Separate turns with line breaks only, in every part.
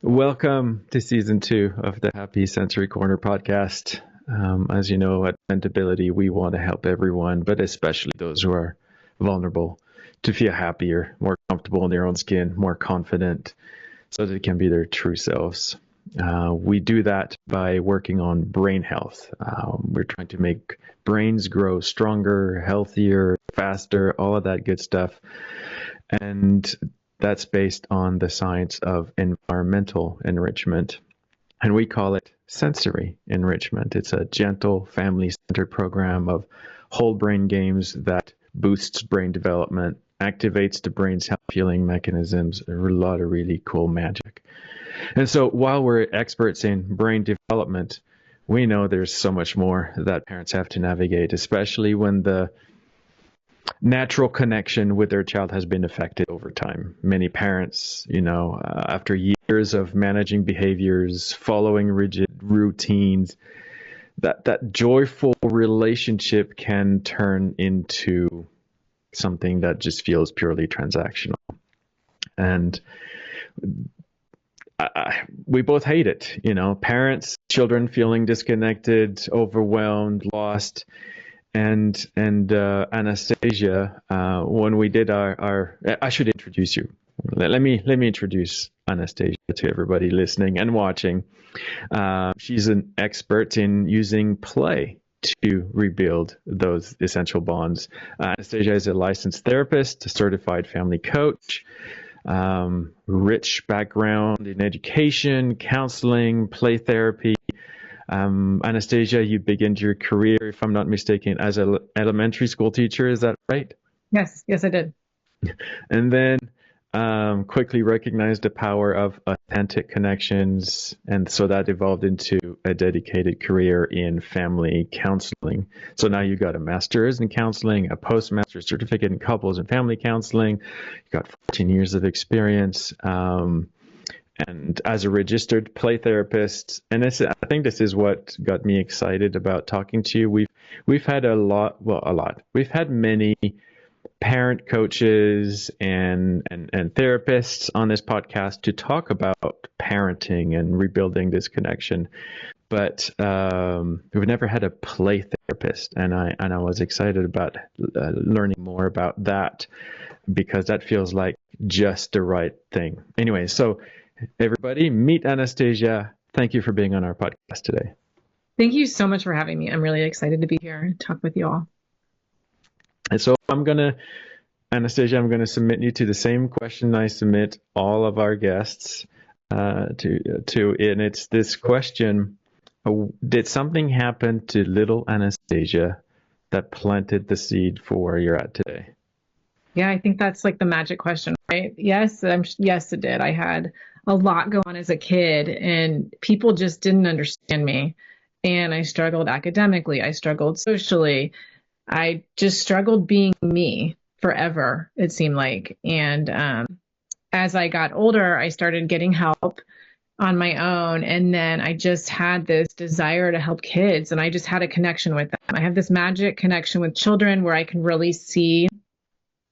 Welcome to season 2 of the Happy Sensory Corner podcast. As you know, at Ventability, we want to help everyone, but especially those who are vulnerable, to feel happier, more comfortable in their own skin, more confident, so that they can be their true selves. We do that by working on brain health. We're trying to make brains grow stronger, healthier, faster, all of that good stuff. And that's based on the science of environmental enrichment. And we call it sensory enrichment. It's a gentle, family-centered program of whole brain games that boosts brain development, activates the brain's healing mechanisms, a lot of really cool magic. And so while we're experts in brain development, we know there's so much more that parents have to navigate, especially when the natural connection with their child has been affected over time. Many parents, after years of managing behaviors, following rigid routines, that joyful relationship can turn into something that just feels purely transactional. And we both hate it, parents, children feeling disconnected, overwhelmed, lost. And Anastasia, when we did I should introduce you. Let me introduce Anastasia to everybody listening and watching. She's an expert in using play to rebuild those essential bonds. Anastasia is a licensed therapist, a certified family coach, rich background in education, counseling, play therapy. Anastasia, you began your career, if I'm not mistaken, as an elementary school teacher. Is that right?
Yes, I did.
And then quickly recognized the power of authentic connections. And so that evolved into a dedicated career in family counseling. So now you got a master's in counseling, a postmaster's certificate in couples and family counseling. You got 14 years of experience. And as a registered play therapist, and I think this is what got me excited about talking to you. We've had a lot. We've had many parent coaches and therapists on this podcast to talk about parenting and rebuilding this connection, but we've never had a play therapist, and I was excited about learning more about that, because that feels like just the right thing. Anyway, so everybody, meet Anastasia. Thank you for being on our podcast today.
Thank you so much for having me. I'm really excited to be here and talk with you all.
And so Anastasia, I'm going to submit you to the same question I submit all of our guests to, and it's this question: did something happen to little Anastasia that planted the seed for where you're at today?
Yeah, I think that's like the magic question, right? Yes, yes, it did. I had a lot go on as a kid, and people just didn't understand me. And I struggled academically. I struggled socially. I just struggled being me forever, it seemed like. And as I got older, I started getting help on my own. And then I just had this desire to help kids, and I just had a connection with them. I have this magic connection with children where I can really see.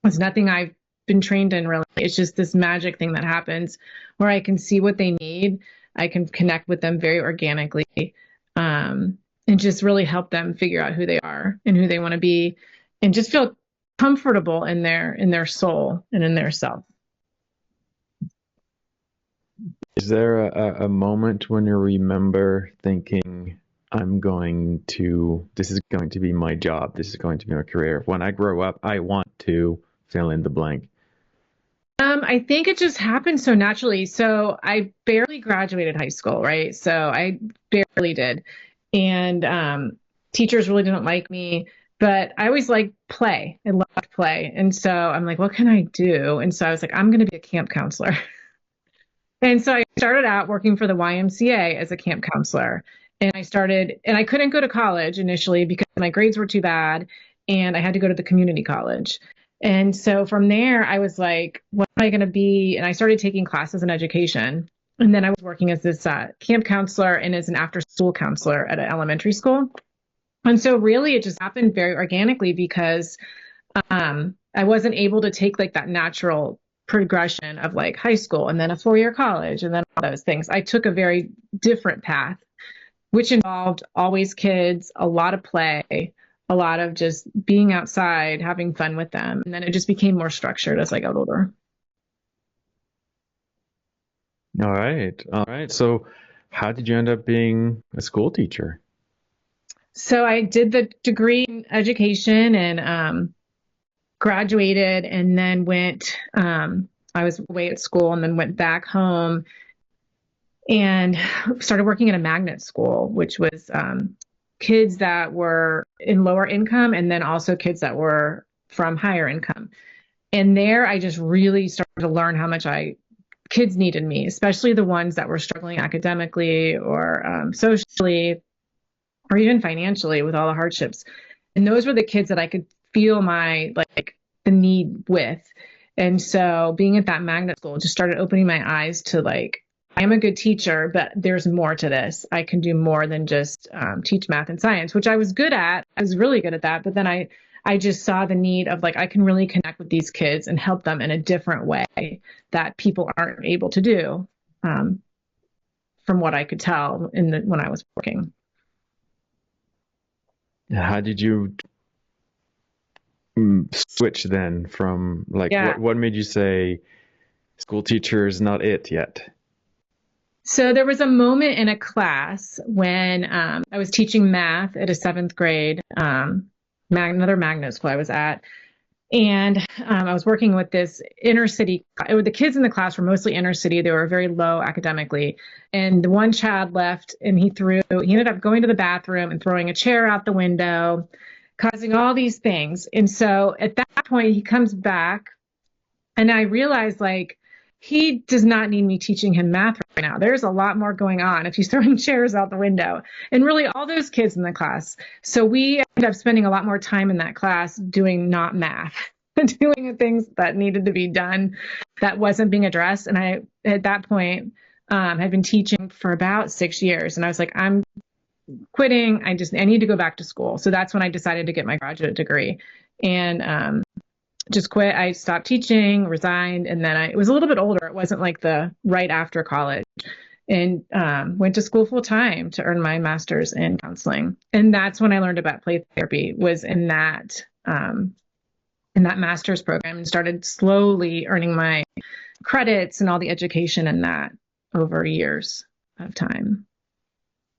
It's nothing I've been trained in, really. It's just this magic thing that happens where I can see what they need. I can connect with them very organically, and just really help them figure out who they are and who they want to be, and just feel comfortable in their soul and in their self.
Is there a moment when you remember thinking, this is going to be my job, this is going to be my career. When I grow up, I want to fill in the blank?
I think it just happened so naturally. So I barely graduated high school, right? So I barely did. And teachers really didn't like me, but I always liked play. I loved play. And so I'm like, what can I do? And so I was like, I'm going to be a camp counselor. And so I started out working for the YMCA as a camp counselor. And I couldn't go to college initially because my grades were too bad, and I had to go to the community college. And so from there, I was like, what am I going to be? And I started taking classes in education. And then I was working as this camp counselor and as an after school counselor at an elementary school. And so really it just happened very organically because I wasn't able to take like that natural progression of like high school and then a 4-year college and then all those things. I took a very different path, which involved always kids, a lot of play, a lot of just being outside, having fun with them. And then it just became more structured as I got older.
All right. All right. So how did you end up being a school teacher?
So I did the degree in education and graduated and then I was away at school and then went back home and started working at a magnet school, which was kids that were in lower income and then also kids that were from higher income. And there I just really started to learn how much kids needed me, especially the ones that were struggling academically or socially or even financially with all the hardships. And those were the kids that I could feel the need with. And so being at that magnet school just started opening my eyes to like, I am a good teacher, but there's more to this. I can do more than just teach math and science, which I was good at. I was really good at that. But then I just saw the need of like, I can really connect with these kids and help them in a different way that people aren't able to do, from what I could tell when I was working.
How did you switch then from like,
Yeah.
what made you say school teacher is not it yet?
So there was a moment in a class when I was teaching math at a 7th grade, another magnet school I was at. And I was working with this inner city. The kids in the class were mostly inner city. They were very low academically. And the one child left and he ended up going to the bathroom and throwing a chair out the window, causing all these things. And so at that point, he comes back and I realized like, he does not need me teaching him math right now. There's a lot more going on if he's throwing chairs out the window and really all those kids in the class. So we ended up spending a lot more time in that class doing not math, doing the things that needed to be done that wasn't being addressed. And I, at that point, had been teaching for about 6 years. And I was like, I'm quitting. I need to go back to school. So that's when I decided to get my graduate degree and, just quit. I stopped teaching, resigned, and then it was a little bit older. It wasn't like the right after college, and went to school full time to earn my master's in counseling. And that's when I learned about play therapy, was in that master's program, and started slowly earning my credits and all the education in that over years of time.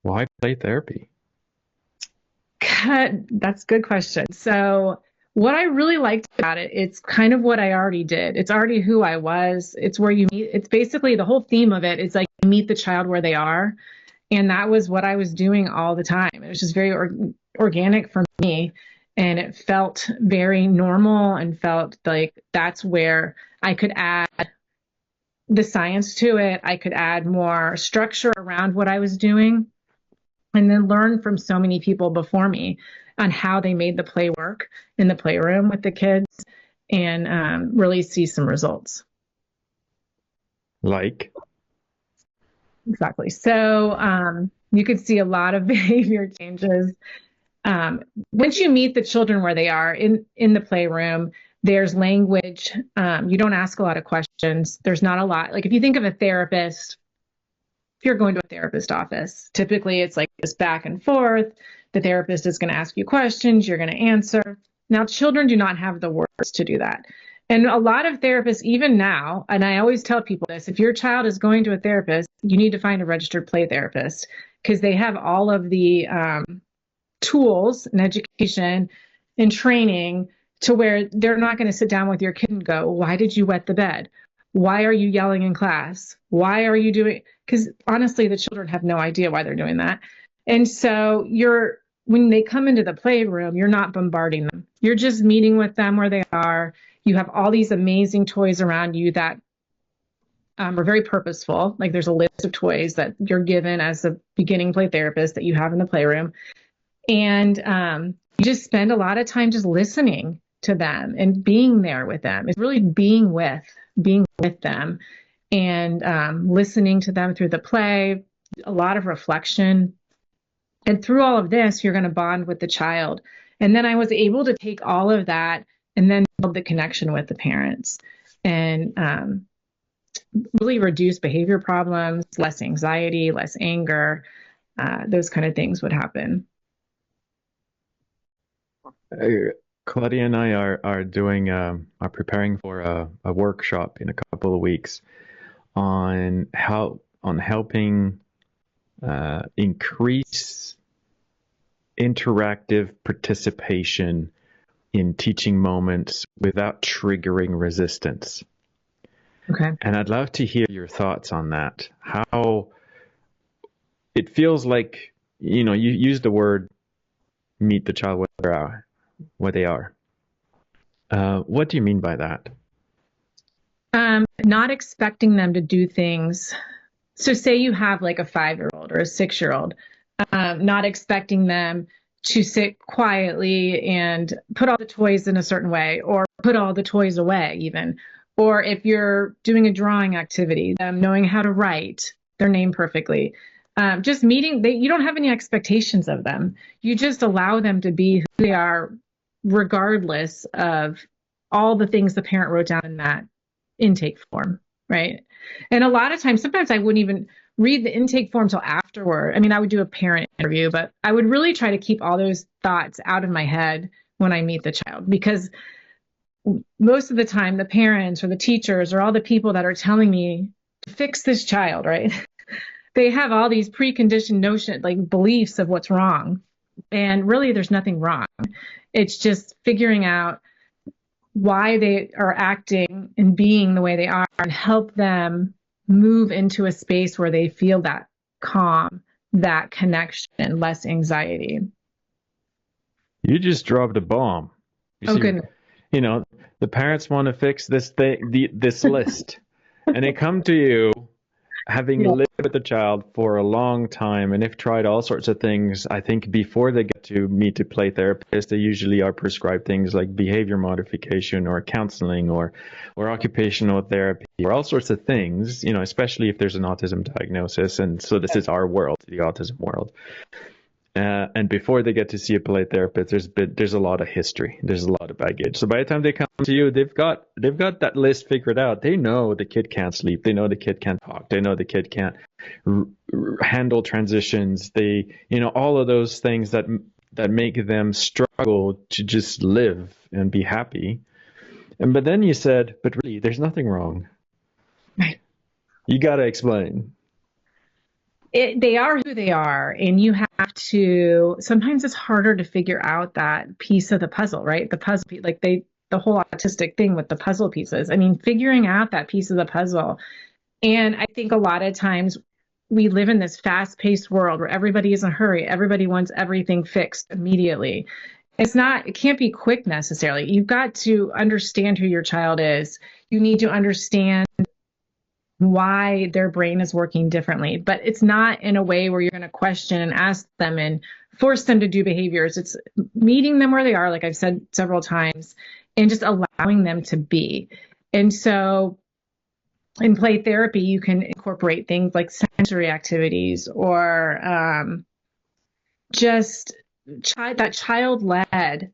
Why play therapy?
That's a good question. So what I really liked about it, it's kind of what I already did. It's already who I was. It's where you meet. It's basically the whole theme of it is like you meet the child where they are. And that was what I was doing all the time. It was just very organic for me. And it felt very normal and felt like that's where I could add the science to it. I could add more structure around what I was doing and then learn from so many people before me on how they made the play work in the playroom with the kids and really see some results.
Like?
Exactly. So you could see a lot of behavior changes. Once you meet the children where they are in the playroom, there's language. You don't ask a lot of questions. There's not a lot. Like if you think of a therapist, if you're going to a therapist office, typically it's like this back and forth. The therapist is going to ask you questions, you're going to answer. Now, children do not have the words to do that. And a lot of therapists, even now, and I always tell people this, if your child is going to a therapist, you need to find a registered play therapist because they have all of the tools and education and training to where they're not going to sit down with your kid and go, why did you wet the bed? Why are you yelling in class? Why are you doing? Because honestly, the children have no idea why they're doing that. And so when they come into the playroom, you're not bombarding them. You're just meeting with them where they are. You have all these amazing toys around you that are very purposeful. Like there's a list of toys that you're given as a beginning play therapist that you have in the playroom. And you just spend a lot of time just listening to them and being there with them. It's really being with them and listening to them through the play, a lot of reflection. And through all of this, you're going to bond with the child. And then I was able to take all of that and then build the connection with the parents. and really reduce behavior problems, less anxiety, less anger, those kind of things would happen.
Claudia and I are doing are preparing for a workshop in a couple of weeks on helping increase interactive participation in teaching moments without triggering resistance.
Okay.
And I'd love to hear your thoughts on that. How it feels like, you used the word meet the child where they are. What do you mean by that?
Not expecting them to do things. So say you have like a 5-year-old or a 6-year-old, not expecting them to sit quietly and put all the toys in a certain way, or put all the toys away even. Or if you're doing a drawing activity, knowing how to write their name perfectly. Just meeting, you don't have any expectations of them. You just allow them to be who they are, regardless of all the things the parent wrote down in that intake form, right? And a lot of times, sometimes I wouldn't even read the intake form till afterward. I mean, I would do a parent interview, but I would really try to keep all those thoughts out of my head when I meet the child, because most of the time the parents or the teachers or all the people that are telling me to fix this child, right? They have all these preconditioned notions, like beliefs of what's wrong. And really, there's nothing wrong. It's just figuring out why they are acting and being the way they are, and help them move into a space where they feel that calm, that connection, less anxiety.
You just dropped a bomb.
Oh, goodness.
The parents want to fix this thing, this list, and they come to you having lived with the child for a long time and they've tried all sorts of things. I think before they get to meet a play therapist, they usually are prescribed things like behavior modification or counseling or occupational therapy or all sorts of things, especially if there's an autism diagnosis. And so this is our world, the autism world. And before they get to see a play therapist, there's a lot of history. There's a lot of baggage. So by the time they come to you, they've got that list figured out. They know the kid can't sleep. They know the kid can't talk. They know the kid can't handle transitions. All of those things that make them struggle to just live and be happy. But then you said, but really, there's nothing wrong.
Right.
You got to explain.
They are who they are, and you have to, sometimes it's harder to figure out that piece of the puzzle, right? The puzzle, like the whole autistic thing with the puzzle pieces. I mean, figuring out that piece of the puzzle. And I think a lot of times we live in this fast-paced world where everybody is in a hurry. Everybody wants everything fixed immediately. It can't be quick necessarily. You've got to understand who your child is. You need to understand why their brain is working differently, but it's not in a way where you're going to question and ask them and force them to do behaviors. It's meeting them where they are, like I've said several times, and just allowing them to be. And so in play therapy, you can incorporate things like sensory activities or just that child-led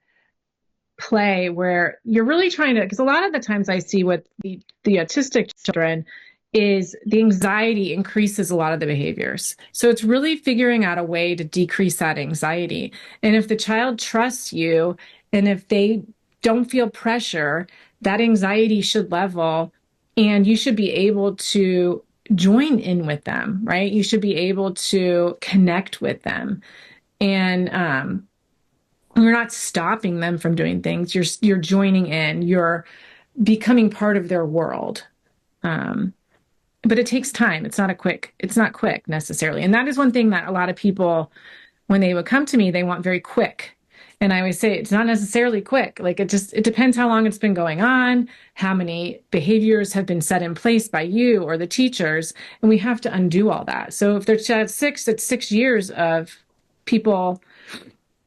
play where you're really trying to, because a lot of the times I see with the autistic children is the anxiety increases a lot of the behaviors. So it's really figuring out a way to decrease that anxiety. And if the child trusts you and if they don't feel pressure, that anxiety should level and you should be able to join in with them, right? You should be able to connect with them. And you're not stopping them from doing things. You're joining in, you're becoming part of their world. But it takes time. It's not quick necessarily. And that is one thing that a lot of people, when they would come to me, they want very quick. And I always say it's not necessarily quick. Like it depends how long it's been going on, how many behaviors have been set in place by you or the teachers. And we have to undo all that. So if there's 6, it's 6 years of people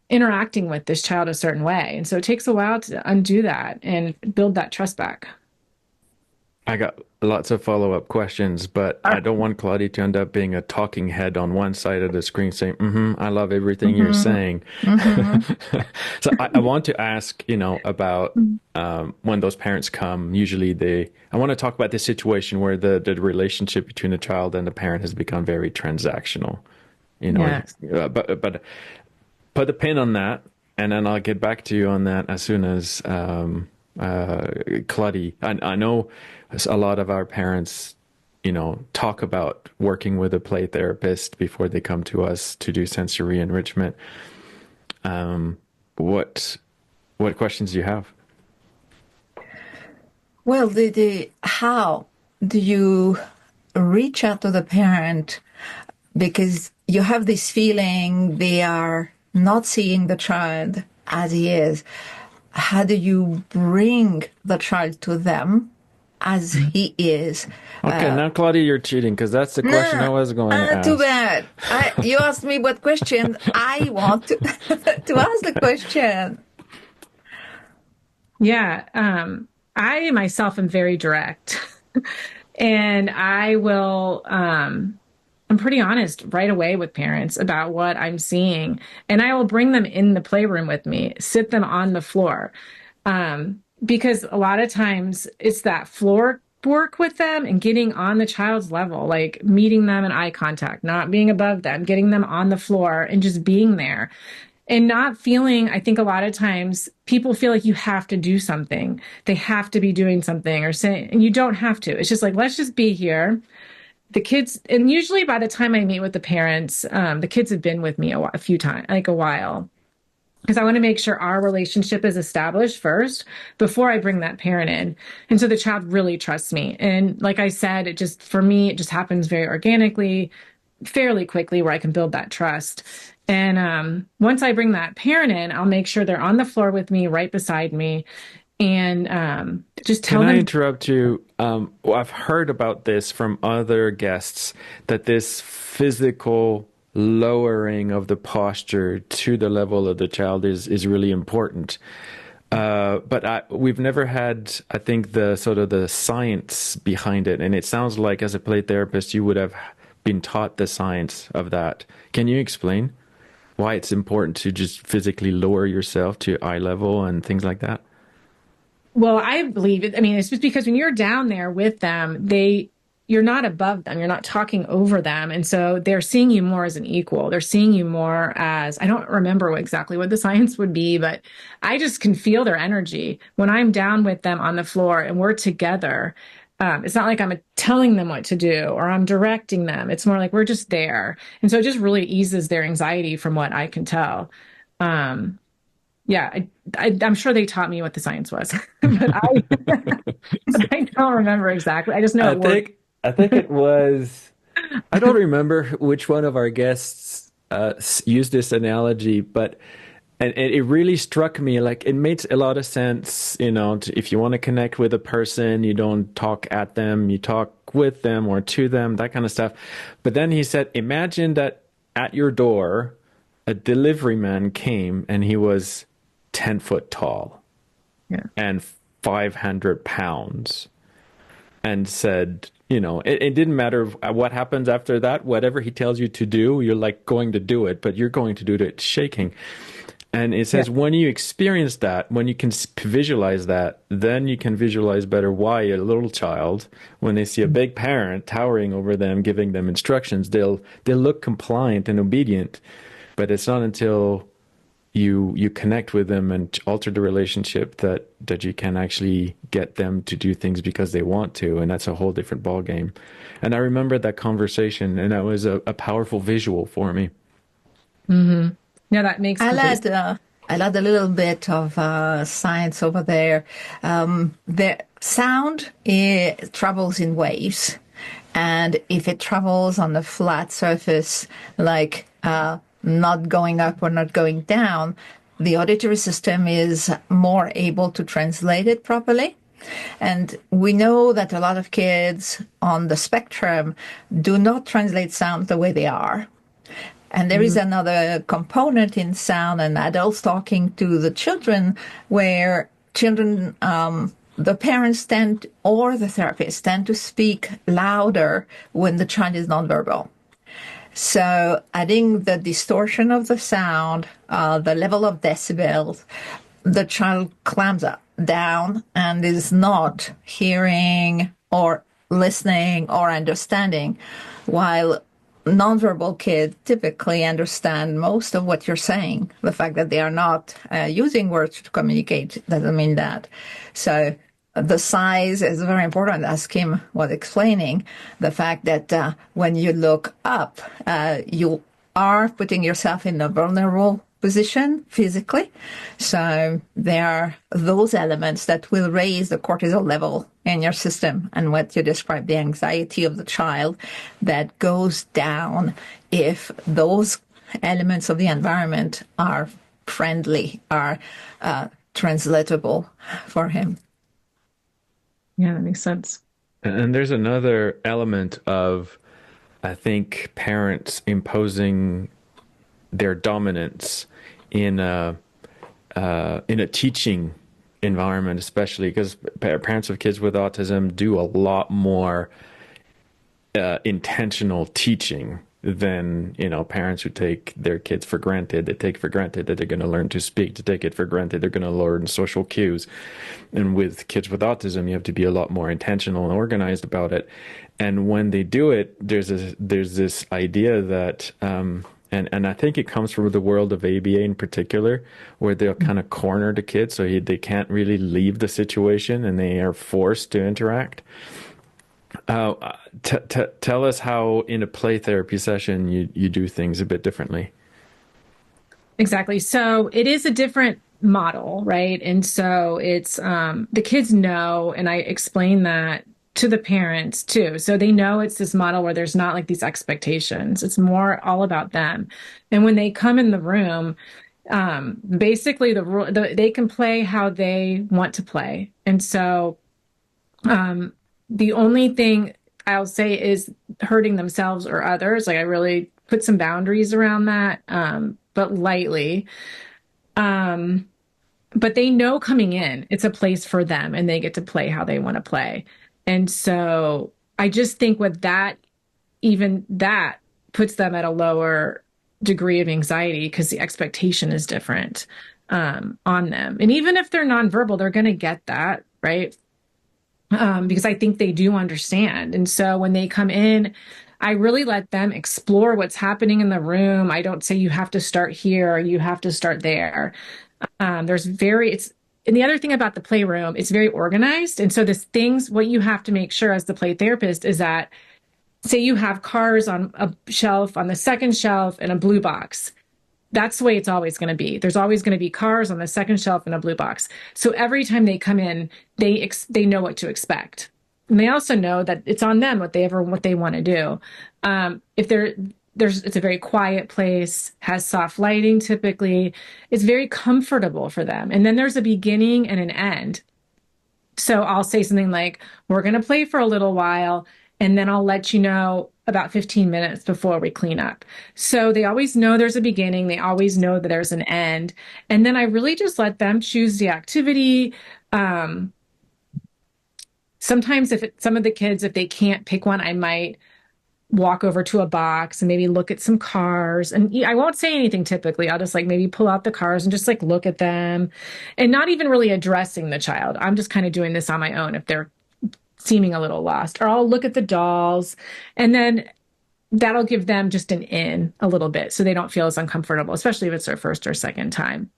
interacting with this child a certain way. And so it takes a while to undo that and build that trust back.
I got lots of follow-up questions, but I don't want Claudie to end up being a talking head on one side of the screen saying, I love everything you're
Mm-hmm.
saying.
Mm-hmm.
So I want to ask, about when those parents come, usually I want to talk about this situation where the relationship between the child and the parent has become very transactional.
Yes.
But put a pin on that, and then I'll get back to you on that as soon as Claudie. I know a lot of our parents, talk about working with a play therapist before they come to us to do sensory enrichment. What questions do you have?
Well, the how do you reach out to the parent, because you have this feeling they are not seeing the child as he is. How do you bring the child to them as he is?
Okay, now Claudia, you're cheating because that's the question I was going to
Too
ask.
bad. You asked me what question. I want to, to ask the question.
Yeah. I myself am very direct and I will, I'm pretty honest right away with parents about what I'm seeing, and I will bring them in the playroom with me, sit them on the floor. Because a lot of times it's that floor work with them and getting on the child's level, like meeting them in eye contact, not being above them, getting them on the floor and just being there and not feeling. I think a lot of times people feel like you have to do something. They have to be doing something or saying, and you don't have to. It's just like, let's just be here. The kids, and usually by the time I meet with the parents, the kids have been with me a few times, like a while, because I want to make sure our relationship is established first before I bring that parent in. And so the child really trusts me. And like I said, for me, it just happens very organically, fairly quickly, where I can build that trust. And once I bring that parent in, I'll make sure they're on the floor with me, right beside me, and just tell
Can I
them.
interrupt you? Well, I've heard about this from other guests that this physical lowering of the posture to the level of the child is really important. But we've never had, I think, the sort of the science behind it. And it sounds like as a play therapist, you would have been taught the science of that. Can you explain why it's important to just physically lower yourself to eye level and things like that?
Well, I believe it. I mean, it's just because when you're down there with them, you're not above them. You're not talking over them. And so they're seeing you more as an equal. They're seeing you more as, I don't remember exactly what the science would be, but I just can feel their energy when I'm down with them on the floor and we're together. It's not like I'm telling them what to do or I'm directing them. It's more like we're just there. And so it just really eases their anxiety from what I can tell. Um, yeah, I'm sure they taught me what the science was, but I don't remember exactly. I just know
I
it worked.
think I think it was. I don't remember which one of our guests used this analogy, but and it really struck me. Like it makes a lot of sense. If you want to connect with a person, you don't talk at them, you talk with them or to them, that kind of stuff. But then he said, imagine that at your door, a delivery man came and he was 10 foot tall
Yeah.
and 500 pounds and said, it didn't matter what happens after that. Whatever he tells you to do, you're like going to do it, but you're going to do it shaking. And it
Yeah.
says when you experience that, when you can visualize that, then you can visualize better why a little child, when they see a big parent towering over them, giving them instructions, they'll look compliant and obedient. But it's not until you connect with them and alter the relationship that you can actually get them to do things because they want to, and that's a whole different ball game. And I remember that conversation, and that was a powerful visual for me.
Mm-hmm. Yeah, that makes
I'll
complete.
I'll add a little bit of science over there. The sound travels in waves. And if it travels on a flat surface, like not going up or not going down, the auditory system is more able to translate it properly. And we know that a lot of kids on the spectrum do not translate sound the way they are. And there is another component in sound and adults talking to the children where children the parents tend, or the therapists tend to speak louder when the child is nonverbal. So adding the distortion of the sound, the level of decibels, the child clams up, down, and is not hearing or listening or understanding, while nonverbal kids typically understand most of what you're saying. The fact that they are not using words to communicate doesn't mean that. So the size is very important, as Kim was explaining. The fact that when you look up, you are putting yourself in a vulnerable position physically. So there are those elements that will raise the cortisol level in your system, and what you described, the anxiety of the child, that goes down if those elements of the environment are friendly, are translatable for him.
Yeah, that makes sense.
And there's another element of, I think, parents imposing their dominance in a teaching environment, especially because parents of kids with autism do a lot more intentional teaching than, parents who take their kids for granted. They take for granted that they're going to learn to speak, to take it for granted they're going to learn social cues. And with kids with autism, you have to be a lot more intentional and organized about it. And when they do it, there's this idea that and I think it comes from the world of ABA in particular, where they'll kind of corner the kids so they can't really leave the situation and they are forced to interact. Tell us how in a play therapy session you do things a bit differently.
Exactly. So it is a different model, right? And so it's the kids know, and I explain that to the parents too. So they know it's this model where there's not like these expectations. It's all about them. And when they come in the room, basically they can play how they want to play. And so the only thing I'll say is hurting themselves or others. Like I really put some boundaries around that, but lightly. But they know coming in, it's a place for them and they get to play how they want to play. And so I just think with that, even that puts them at a lower degree of anxiety because the expectation is different on them. And even if they're nonverbal, they're going to get that, right? Because I think they do understand. And so when they come in, I really let them explore what's happening in the room. I don't say you have to start here or you have to start there. And the other thing about the Playroom, it's very organized. And so what you have to make sure as the play therapist is that, say you have cars on a shelf, on the second shelf, and a blue box. That's the way it's always going to be. There's always going to be cars on the second shelf and a blue box. So every time they come in, they know what to expect. And they also know that it's on them what they want to do. It's a very quiet place, has soft lighting typically. It's very comfortable for them. And then there's a beginning and an end. So I'll say something like, we're going to play for a little while, and then I'll let you know about 15 minutes before we clean up. So they always know there's a beginning. They always know that there's an end. And then I really just let them choose the activity. Sometimes some of the kids, if they can't pick one, I might walk over to a box and maybe look at some cars. And I won't say anything typically. I'll just maybe pull out the cars and just look at them and not even really addressing the child. I'm just kind of doing this on my own if they're seeming a little lost. Or I'll look at the dolls, and then that'll give them just an in a little bit so they don't feel as uncomfortable, especially if it's their first or second time.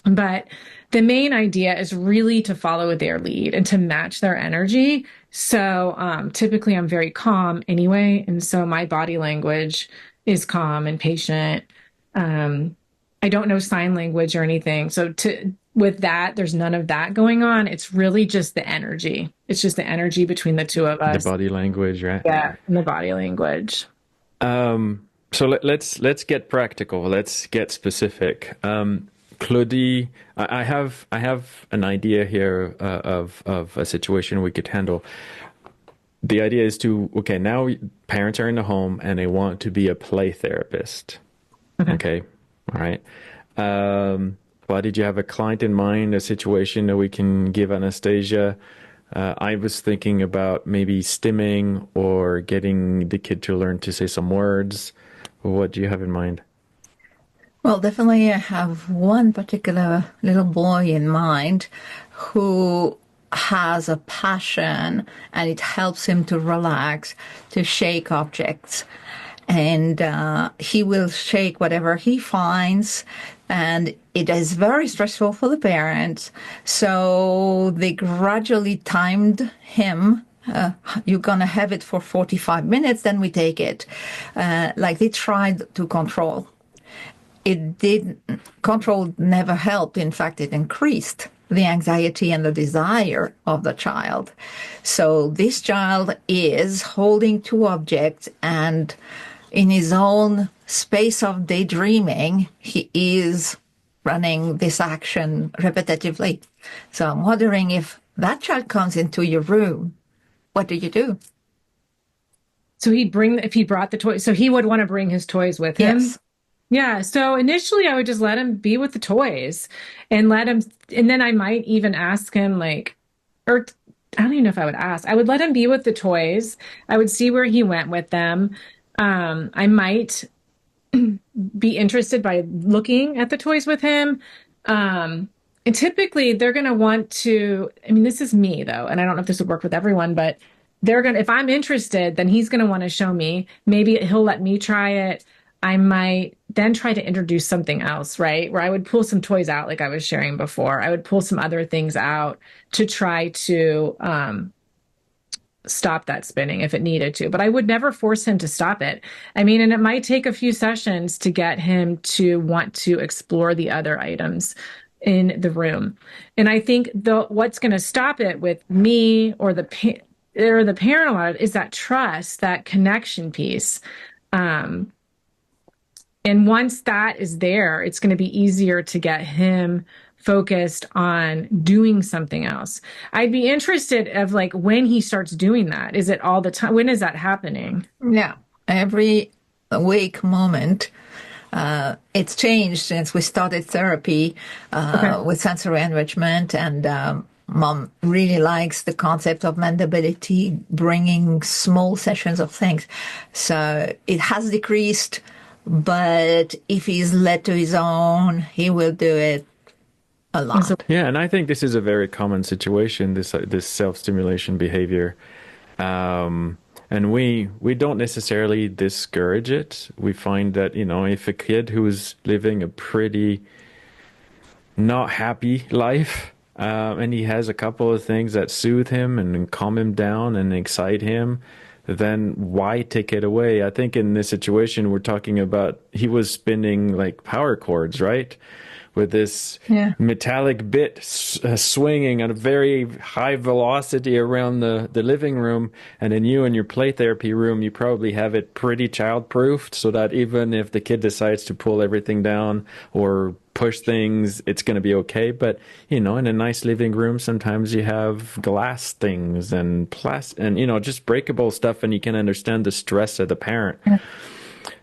But the main idea is really to follow their lead and to match their energy. So typically I'm very calm anyway. And so my body language is calm and patient. I don't know sign language or anything. So with that, there's none of that going on. It's really just the energy. It's just the energy between the two of us.
The body language, right?
Yeah, and the body language.
So let's get practical. Let's get specific. Claudie, I have an idea here of a situation we could handle. The idea is now parents are in the home and they want to be a play therapist. Okay. All right. Claudie, do you have a client in mind, a situation that we can give Anastasia? I was thinking about maybe stimming or getting the kid to learn to say some words. What do you have in mind?
Well, definitely I have one particular little boy in mind who has a passion, and it helps him to relax, to shake objects. And he will shake whatever he finds, and it is very stressful for the parents. So they gradually timed him. You're going to have it for 45 minutes, then we take it. Like they tried to control. Control never helped. In fact, it increased the anxiety and the desire of the child. So this child is holding two objects, and in his own space of daydreaming, he is running this action repetitively. So I'm wondering, if that child comes into your room, what do you do?
So if he brought the toys, so he would want to bring his toys with him?
Yes.
Yeah. So initially I would just let him be with the toys and and then I might even ask him or I don't even know if I would ask. I would let him be with the toys. I would see where he went with them. I might be interested by looking at the toys with him. And typically they're going to want to, I mean, this is me though, and I don't know if this would work with everyone, but if I'm interested, then he's going to want to show me. Maybe he'll let me try it. I might then try to introduce something else, right? Where I would pull some toys out, like I was sharing before. I would pull some other things out to try to stop that spinning if it needed to. But I would never force him to stop it. I mean, and it might take a few sessions to get him to want to explore the other items in the room. And I think what's going to stop it with me or the parent a lot is that trust, that connection piece. And once that is there, it's going to be easier to get him focused on doing something else. I'd be interested of when he starts doing that. Is it all the time? When is that happening?
Yeah, every awake moment. It's changed since we started therapy with sensory enrichment, and Mom really likes the concept of mendability, bringing small sessions of things. So it has decreased. But if he's led to his own, he will do it a lot.
Yeah, and I think this is a very common situation, this self-stimulation behavior. And we don't necessarily discourage it. We find that, if a kid who's living a pretty not happy life, and he has a couple of things that soothe him and calm him down and excite him, then why take it away? I think in this situation, we're talking about, he was spinning power chords, right? With this metallic bit swinging at a very high velocity around the living room. And then you in your play therapy room, you probably have it pretty child-proofed so that even if the kid decides to pull everything down or push things, it's going to be okay. But, in a nice living room, sometimes you have glass things and just breakable stuff, and you can understand the stress of the parent. Yeah.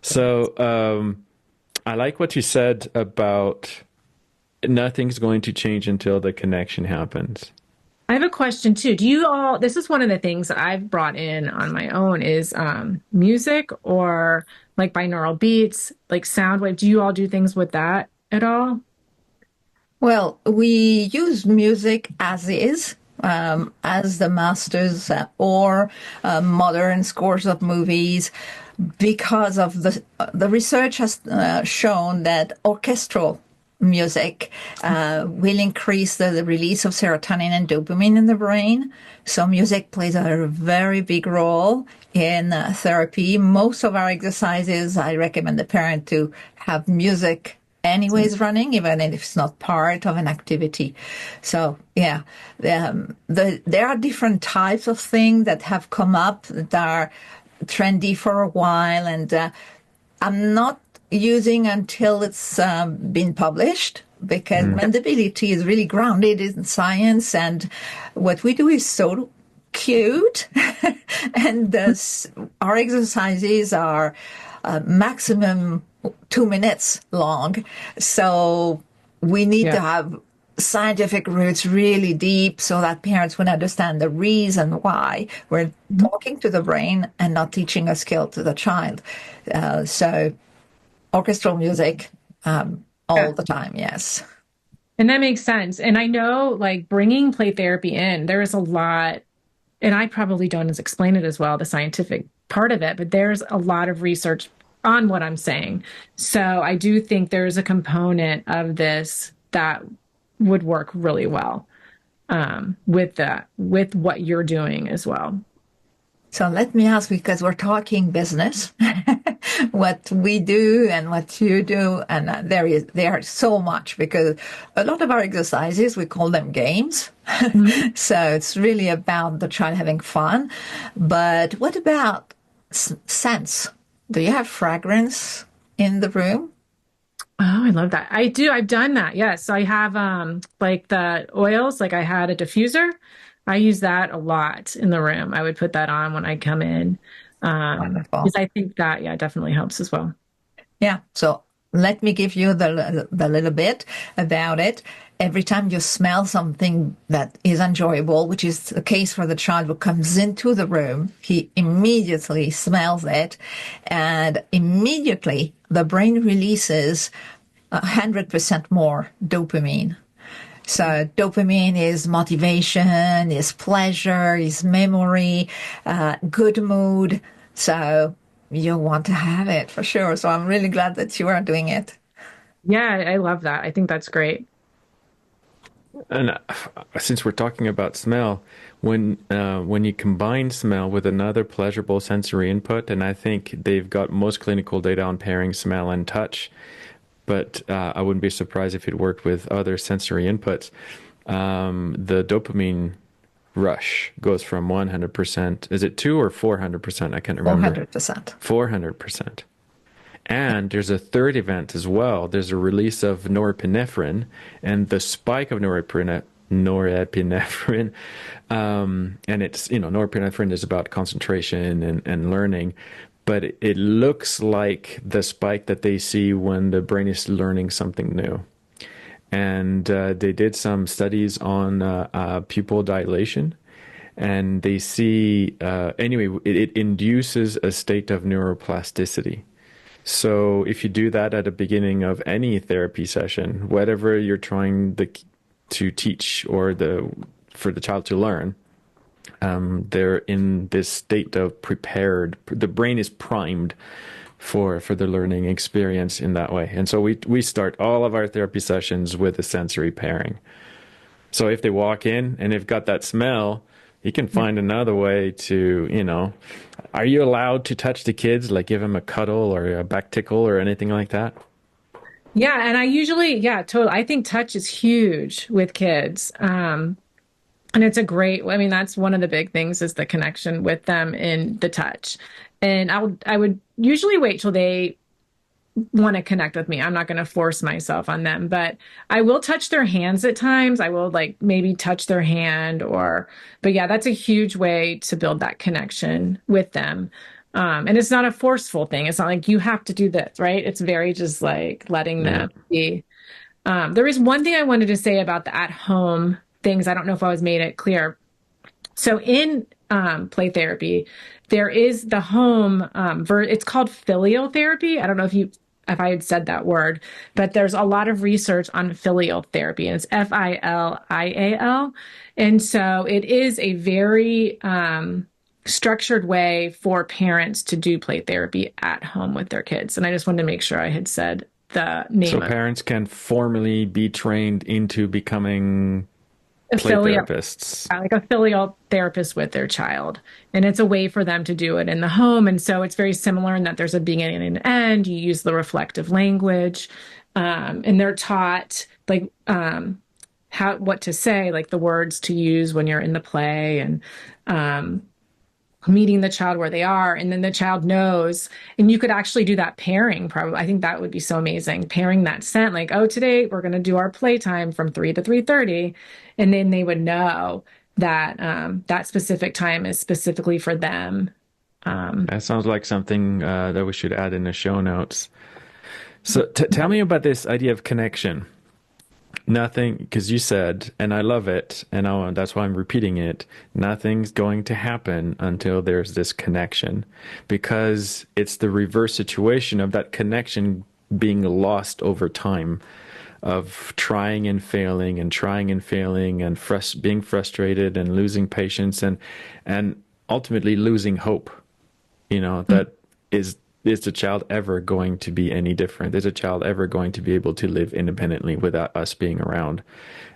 So I like what you said about nothing's going to change until the connection happens.
I have a question too. This is one of the things that I've brought in on my own is music or binaural beats, sound wave. Do you all do things with that at all?
Well, we use music as is, as the masters or modern scores of movies, because of the research has shown that orchestral music will increase the release of serotonin and dopamine in the brain. So music plays a very big role in therapy. Most of our exercises, I recommend the parent to have music anyways running, even if it's not part of an activity. So yeah, there are different types of things that have come up that are trendy for a while, and I'm not using until it's been published, because mendability is really grounded in science, and what we do is so cute and our exercises are maximum 2 minutes long. So we need to have scientific roots really deep so that parents would understand the reason why we're talking to the brain and not teaching a skill to the child. So orchestral music all the time, yes.
And that makes sense. And I know, like, bringing play therapy in, there is a lot, and I probably don't explain it as well, the scientific part of it, but there's a lot of research on what I'm saying. So I do think there's a component of this that would work really well with what you're doing as well.
So let me ask, because we're talking business, what we do and what you do, and there are so much, because a lot of our exercises, we call them games. Mm-hmm. So it's really about the child having fun. But what about scents? Do you have fragrance in the room?
Oh, I love that. I do. I've done that. Yes. So I have like the oils, like I had a diffuser. I use that a lot in the room. I would put that on when I come in.
Wonderful.
Because I think that, definitely helps as well.
Yeah. So let me give you the little bit about it. Every time you smell something that is enjoyable, which is the case for the child who comes into the room, he immediately smells it, and immediately the brain releases 100% more dopamine. So dopamine is motivation, is pleasure, is memory, good mood. So you want to have it for sure. So I'm really glad that you are doing it.
Yeah, I love that. I think that's great.
And since we're talking about smell, when you combine smell with another pleasurable sensory input, and I think they've got most clinical data on pairing smell and touch, but I wouldn't be surprised if it worked with other sensory inputs. The dopamine rush goes from 100%. Is it 2 or 400%? I can't remember.
400%.
400%. And there's a third event as well. There's a release of norepinephrine, and the spike of norepinephrine, and it's, norepinephrine is about concentration and learning, but it looks like the spike that they see when the brain is learning something new. And they did some studies on pupil dilation, and they see, it induces a state of neuroplasticity. So if you do that at the beginning of any therapy session, whatever you're trying to teach or for the child to learn, they're in this state of prepared. The brain is primed for the learning experience in that way. And so we start all of our therapy sessions with a sensory pairing. So if they walk in and they've got that smell, you can find another way to, are you allowed to touch the kids, like give them a cuddle or a back tickle or anything like that?
Yeah. And I usually, totally. I think touch is huge with kids. And it's that's one of the big things is the connection with them in the touch. And I would usually wait till they want to connect with me. I'm not going to force myself on them, but I will touch their hands at times. I will maybe touch their hand but yeah, that's a huge way to build that connection with them. And it's not a forceful thing. It's not like you have to do this, right? It's very just like letting them be. There is one thing I wanted to say about the at-home things. I don't know if I was made it clear. So in play therapy, there is the home, it's called filial therapy. I don't know if I had said that word, but there's a lot of research on filial therapy, and it's FILIAL. And so it is a very structured way for parents to do play therapy at home with their kids. And I just wanted to make sure I had said the name. So
parents can formally be trained into becoming play therapists.
Like a filial therapist with their child. And it's a way for them to do it in the home. And so it's very similar in that there's a beginning and an end. You use the reflective language. And they're taught what to say, like the words to use when you're in the play, and meeting the child where they are. And then the child knows, and you could actually do that pairing probably. I think that would be so amazing. Pairing that scent, like, oh, today we're going to do our playtime from 3 to 3:30. And then they would know that that specific time is specifically for them.
That sounds like something that we should add in the show notes. So tell me about this idea of connection. nothing, because you said, and I love it, and that's why I'm repeating it, nothing's going to happen until there's this connection, because it's the reverse situation of that connection being lost over time, of trying and failing and trying and failing and being frustrated and losing patience and ultimately losing hope. That is the child ever going to be any different? Is a child ever going to be able to live independently without us being around?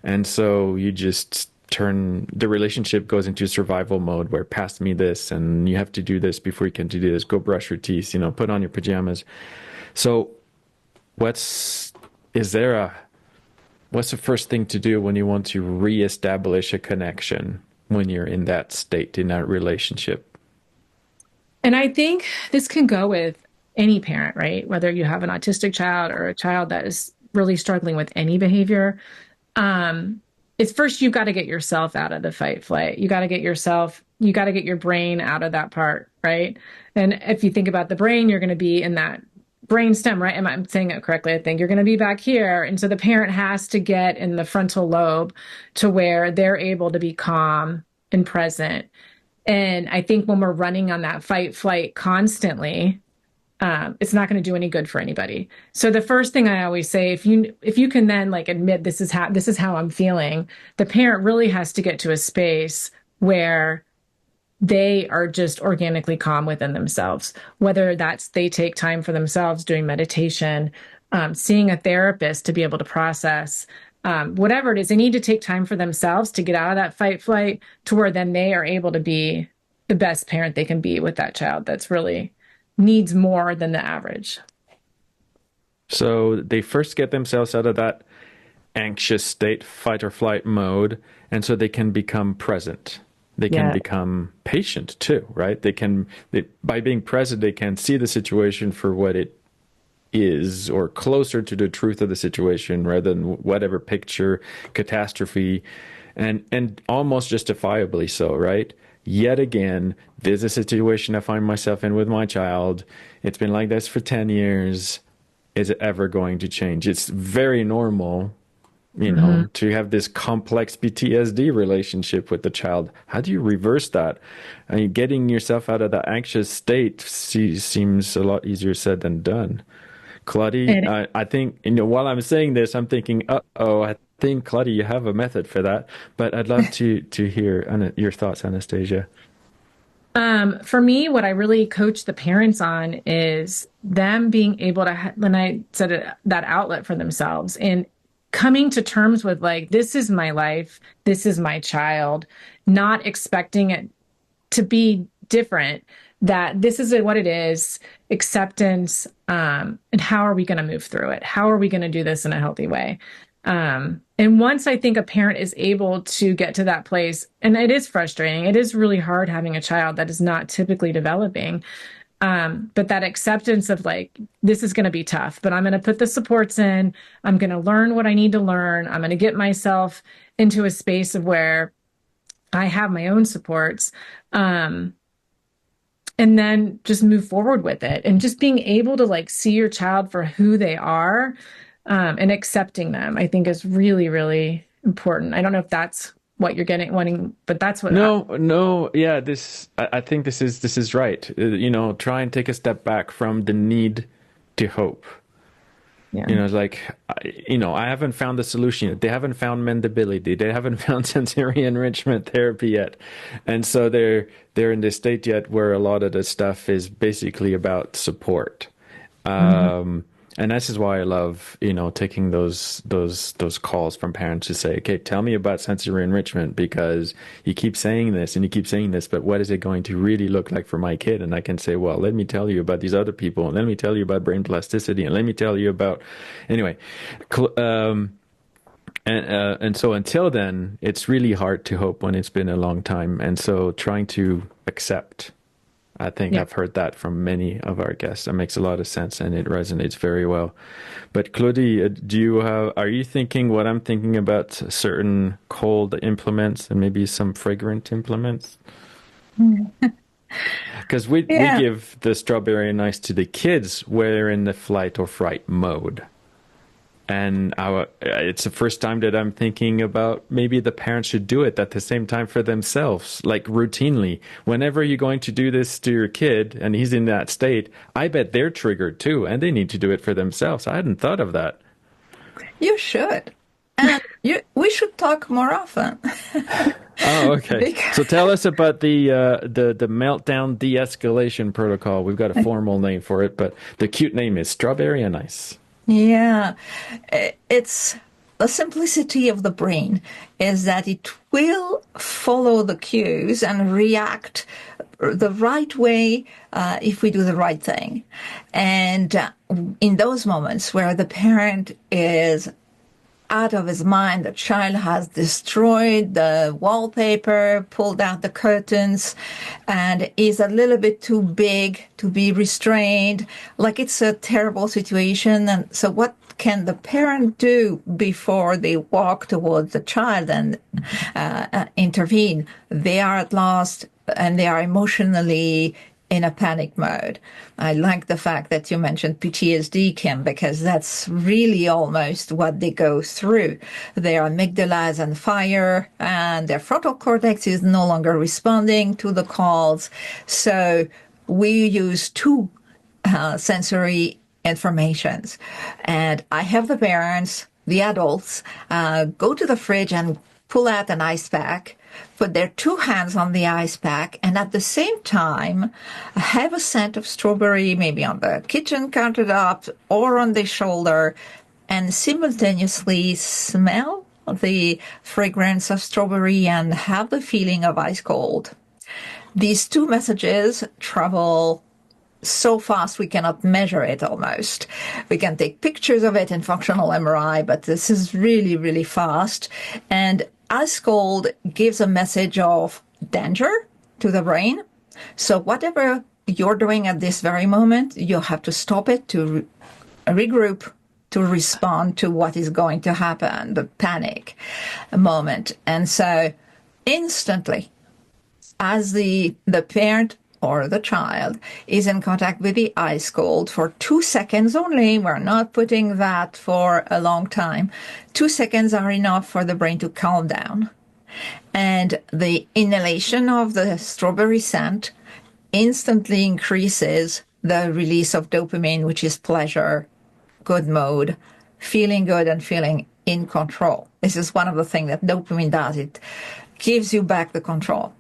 And so you just the relationship goes into survival mode where pass me this and you have to do this before you can do this. Go brush your teeth, put on your pajamas. So what's the first thing to do when you want to reestablish a connection when you're in that state, in that relationship?
And I think this can go with any parent, right? Whether you have an autistic child or a child that is really struggling with any behavior. It's first, you've got to get yourself out of the fight flight. You got to get your brain out of that part, right? And if you think about the brain, you're going to be in that brain stem, right? Am I saying it correctly? I think you're going to be back here. And so the parent has to get in the frontal lobe to where they're able to be calm and present. And I think when we're running on that fight flight constantly, it's not going to do any good for anybody. So the first thing I always say, if you can then admit this is how I'm feeling, the parent really has to get to a space where they are just organically calm within themselves, whether that's they take time for themselves doing meditation, seeing a therapist to be able to process, whatever it is, they need to take time for themselves to get out of that fight flight to where then they are able to be the best parent they can be with that child that's really needs more than the average.
So they first get themselves out of that anxious state, fight or flight mode, and so they can become present. They can become patient too, right? By being present, they can see the situation for what it is, or closer to the truth of the situation rather than whatever picture, catastrophe, and almost justifiably so, right? Yet again, there's a situation I find myself in with my child. It's been like this for 10 years. Is it ever going to change? It's very normal, to have this complex PTSD relationship with the child. How do you reverse that? I mean, getting yourself out of the anxious state seems a lot easier said than done. Claudie, I think, while I'm saying this, I'm thinking, I think, Claudie, you have a method for that. But I'd love to hear your thoughts, Anastasia.
For me, what I really coach the parents on is them being able to, when I said it, that outlet for themselves and coming to terms with this is my life, this is my child, not expecting it to be different, that this is what it is, acceptance, and how are we going to move through it? How are we going to do this in a healthy way? And once I think a parent is able to get to that place, and it is frustrating, it is really hard having a child that is not typically developing, but that acceptance of this is going to be tough, but I'm going to put the supports in, I'm going to learn what I need to learn, I'm going to get myself into a space of where I have my own supports, and then just move forward with it, and just being able to see your child for who they are, and accepting them, I think is really, really important. I don't know if that's what you're wanting, but that's what.
Yeah. I think this is right. Try and take a step back from the need to hope.
Yeah.
It's I haven't found the solution yet. They haven't found mendability. They haven't found sensory enrichment therapy yet. And so they're in this state yet where a lot of the stuff is basically about support. And this is why I love, taking those calls from parents to say, okay, tell me about sensory enrichment, because you keep saying this and you keep saying this, but what is it going to really look like for my kid? And I can say, well, let me tell you about these other people, and let me tell you about brain plasticity, and let me tell you about, anyway. And so until then, it's really hard to hope when it's been a long time. And so trying to accept. I think I've heard that from many of our guests. That makes a lot of sense, and it resonates very well. But Claudie, are you thinking what I'm thinking about certain cold implements and maybe some fragrant implements? Because we give the strawberry and ice to the kids when they're in the flight or fright mode. And it's the first time that I'm thinking about maybe the parents should do it at the same time for themselves, like routinely. Whenever you're going to do this to your kid and he's in that state, I bet they're triggered too, and they need to do it for themselves. I hadn't thought of that.
You should. And we should talk more often.
Oh, okay. So tell us about the meltdown de-escalation protocol. We've got a formal name for it, but the cute name is Strawberry and Ice.
Yeah, it's the simplicity of the brain is that it will follow the cues and react the right way if we do the right thing. And in those moments where the parent is out of his mind, the child has destroyed the wallpaper, pulled out the curtains, and is a little bit too big to be restrained, like it's a terrible situation. And so what can the parent do before they walk towards the child and intervene? They are at lost and they are emotionally in a panic mode. I like the fact that you mentioned PTSD, Kim, because that's really almost what they go through. Their amygdala is on fire and their frontal cortex is no longer responding to the calls. So we use two sensory informations. And I have the parents, the adults, go to the fridge and pull out an ice pack, put their two hands on the ice pack, and at the same time have a scent of strawberry, maybe on the kitchen countertop or on the shoulder, and simultaneously smell the fragrance of strawberry and have the feeling of ice cold. These two messages travel so fast we cannot measure it almost. We can take pictures of it in functional MRI, but this is really, really fast. And ice cold gives a message of danger to the brain. So whatever you're doing at this very moment, you have to stop it to regroup, to respond to what is going to happen, the panic moment. And so instantly, as the parent or the child is in contact with the ice cold for 2 seconds only. We're not putting that for a long time. 2 seconds are enough for the brain to calm down. And the inhalation of the strawberry scent instantly increases the release of dopamine, which is pleasure, good mode, feeling good and feeling in control. This is one of the things that dopamine does. It gives you back the control.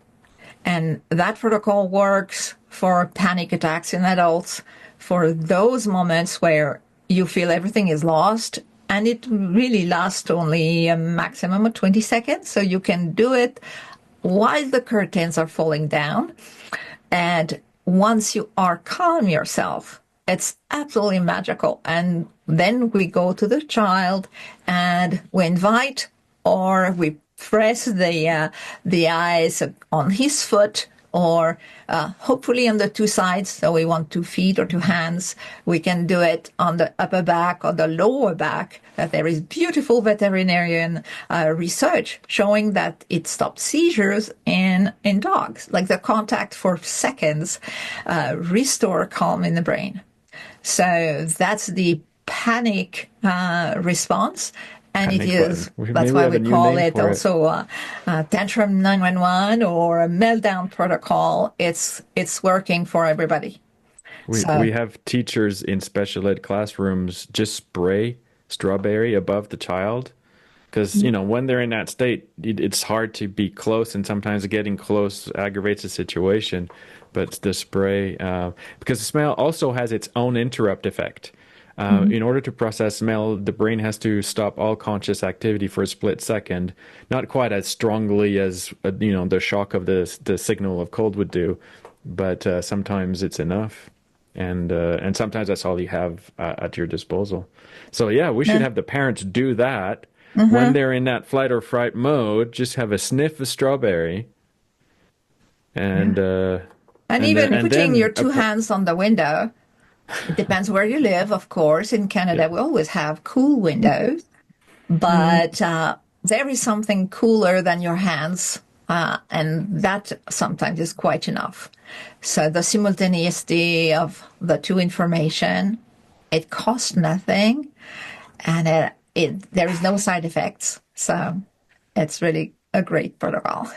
And that protocol works for panic attacks in adults, for those moments where you feel everything is lost, and it really lasts only a maximum of 20 seconds. So you can do it while the curtains are falling down. And once you are calm yourself, it's absolutely magical. And then we go to the child and we invite or we press the ice on his foot or hopefully on the two sides. So we want 2 feet or 2 hands. We can do it on the upper back or the lower back. There is beautiful veterinarian research showing that it stops seizures in dogs. Like the contact for seconds restore calm in the brain. So that's the panic response. And it is, that's why we call it also Tantrum 911 or a Meltdown protocol. It's working for everybody.
We have teachers in special ed classrooms just spray strawberry above the child because, when they're in that state, it's hard to be close, and sometimes getting close aggravates the situation. But the spray, because the smell also has its own interrupt effect. In order to process smell, the brain has to stop all conscious activity for a split second, not quite as strongly as, the shock of the signal of cold would do, but sometimes it's enough. And sometimes that's all you have at your disposal. So, yeah, we should have the parents do that when they're in that flight or fright mode, just have a sniff of strawberry. And
even putting your two hands on the window. It depends where you live, of course. In Canada, we always have cool windows, but there is something cooler than your hands, and that sometimes is quite enough. So the simultaneity of the two information, it costs nothing, and there is no side effects. So it's really a great protocol.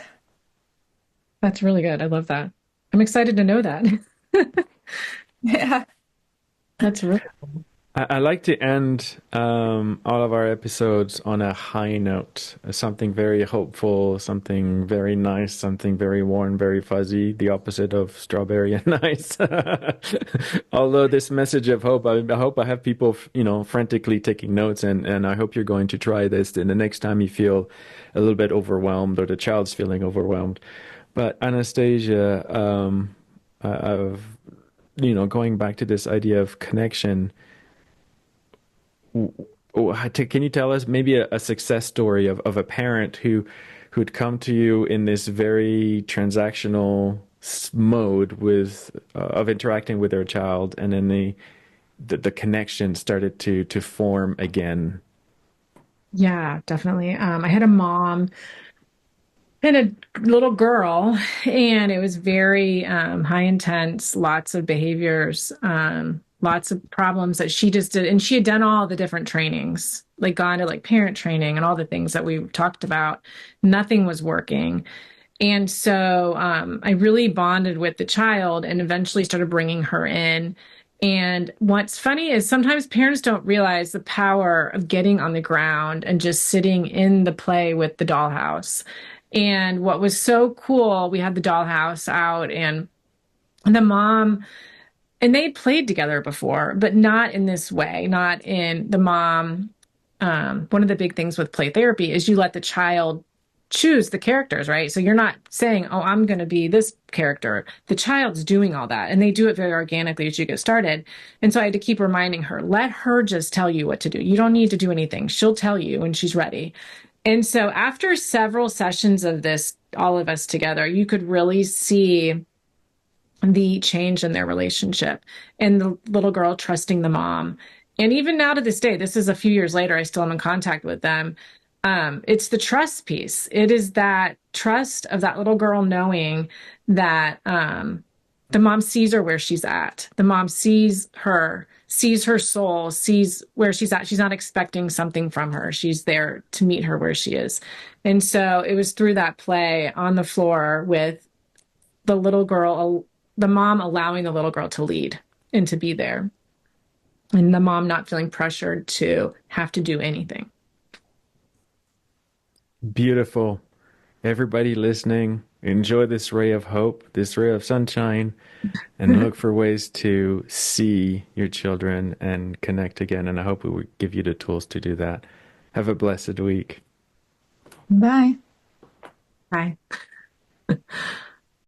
That's really good. I love that. I'm excited to know that.
Yeah.
That's really
I like to end all of our episodes on a high note, something very hopeful, something very nice, something very warm, very fuzzy, the opposite of strawberry and nice. Although this message of hope, I hope I have people, frantically taking notes, and I hope you're going to try this. And the next time you feel a little bit overwhelmed or the child's feeling overwhelmed. But Anastasia, of going back to this idea of connection. Can you tell us maybe a success story of a parent who'd come to you in this very transactional mode of interacting with their child, and then the connection started to form again?
Yeah, definitely. I had a mom and a little girl, and it was very high intense, lots of behaviors, lots of problems that she just did. And she had done all the different trainings, like gone to like parent training and all the things that we talked about. Nothing was working. And so I really bonded with the child and eventually started bringing her in. And what's funny is sometimes parents don't realize the power of getting on the ground and just sitting in the play with the dollhouse. And what was so cool, we had the dollhouse out, and the mom, and they played together before, but not in this way, not in the mom. One of the big things with play therapy is you let the child choose the characters, right? So you're not saying, oh, I'm going to be this character. The child's doing all that, and they do it very organically as you get started. And so I had to keep reminding her, let her just tell you what to do. You don't need to do anything. She'll tell you when she's ready. And so after several sessions of this, all of us together, you could really see the change in their relationship and the little girl trusting the mom. And even now to this day, this is a few years later, I still am in contact with them. It's the trust piece. It is that trust of that little girl knowing that the mom sees her where she's at. The mom sees her soul, sees where she's at. She's not expecting something from her. She's there to meet her where she is. And so it was through that play on the floor with the little girl, the mom allowing the little girl to lead and to be there. And the mom not feeling pressured to have to do anything.
Beautiful. Everybody listening, enjoy this ray of hope, this ray of sunshine, and look for ways to see your children and connect again. And I hope we will give you the tools to do that. Have a blessed week.
Bye.
Bye.